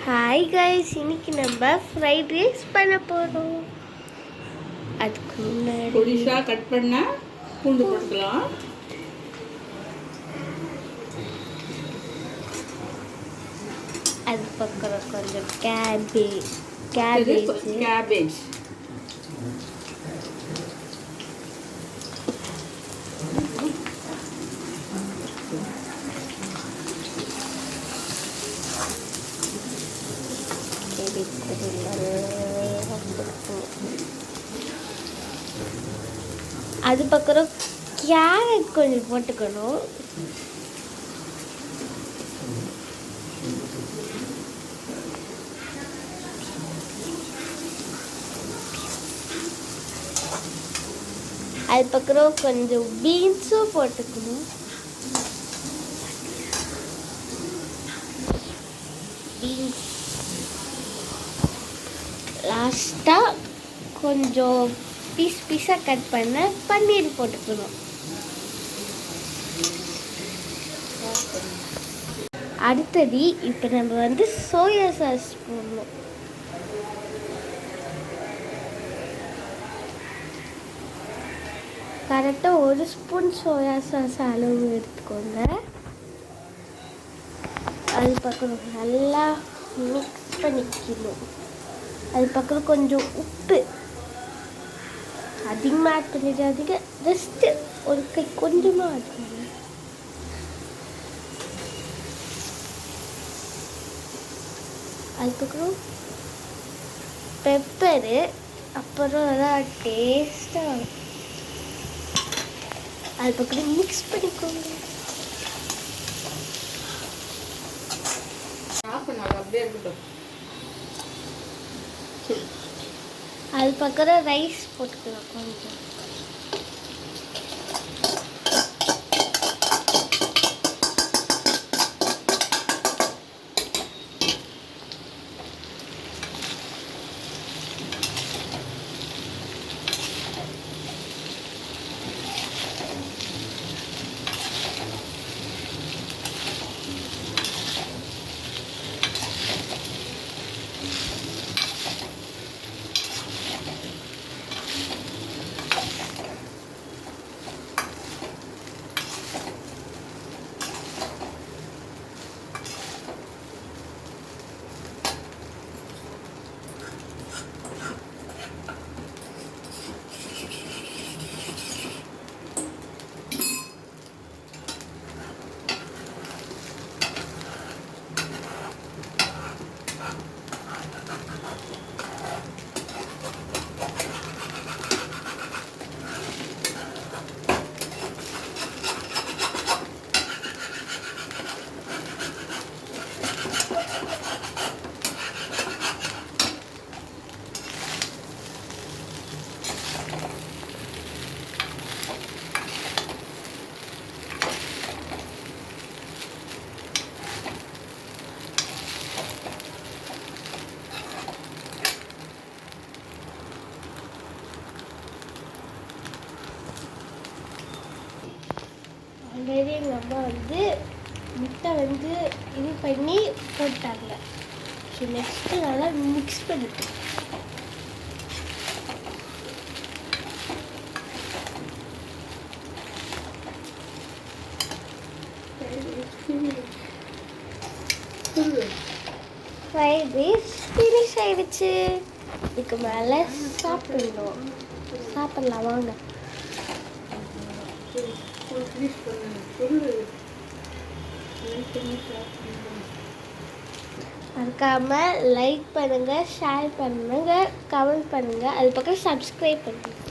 Hi guys, இன்னைக்கு நம்ம fried rice பண்ண போகிறோம். அதுக்கு முன்னாடி பொடிசா கட் பண்ண பூண்டு போட்டுக்கலாம். அது பக்கம் கொஞ்சம் கேபேஜ் அது பக்கம் கேரட் கொஞ்சம் போட்டுக்கணும். அது பக்கம் கொஞ்சம் பீன்ஸும் போட்டுக்கணும். பீன்ஸ் லாஸ்ட்டாக கொஞ்சம் பீஸாக கட் பண்ண பன்னீர் போட்டுக்கணும். அடுத்தது இப்போ நம்ம சோயா சாஸ் போடணும். கரெக்டாக 1 ஸ்பூன் சோயா சாஸ் அளவு எடுத்துக்கோங்க. அது பக்கம் நல்லா மிக்ஸ் பண்ணிக்கணும். அது பக்கம் கொஞ்சம் உப்பு அதிகமாக ஆட் பண்ணிடாதீங்க, ஜஸ்ட்டு ஒரு கை கொஞ்சமாக ஆட் பண்ணுங்க. அதுக்கப்புறம் பெப்பரு, அப்புறம் அதான் டேஸ்ட்டாக அது பக்கம் மிக்ஸ் பண்ணிக்கோங்க. அது பக்கம் ரைஸ் போட்டுக்கலாம் கொஞ்சம். ஆல்ரெடி எங்கள் அம்மா முட்டை இது பண்ணி போட்டாங்க. ஸோ நெக்ஸ்ட்டு நல்லா மிக்ஸ் பண்ணிட்டேன். ஃப்ரைட் ரைஸ் ஃபினிஷ் ஆயிடுச்சு. இதுக்கு மேலே சாப்பிடலாம் வாங்க. மறக்காம லைக் பண்ணுங்க, ஷேர் பண்ணுங்க, கமெண்ட் பண்ணுங்க, அது பக்கம் சப்ஸ்கிரைப் பண்ணுங்க.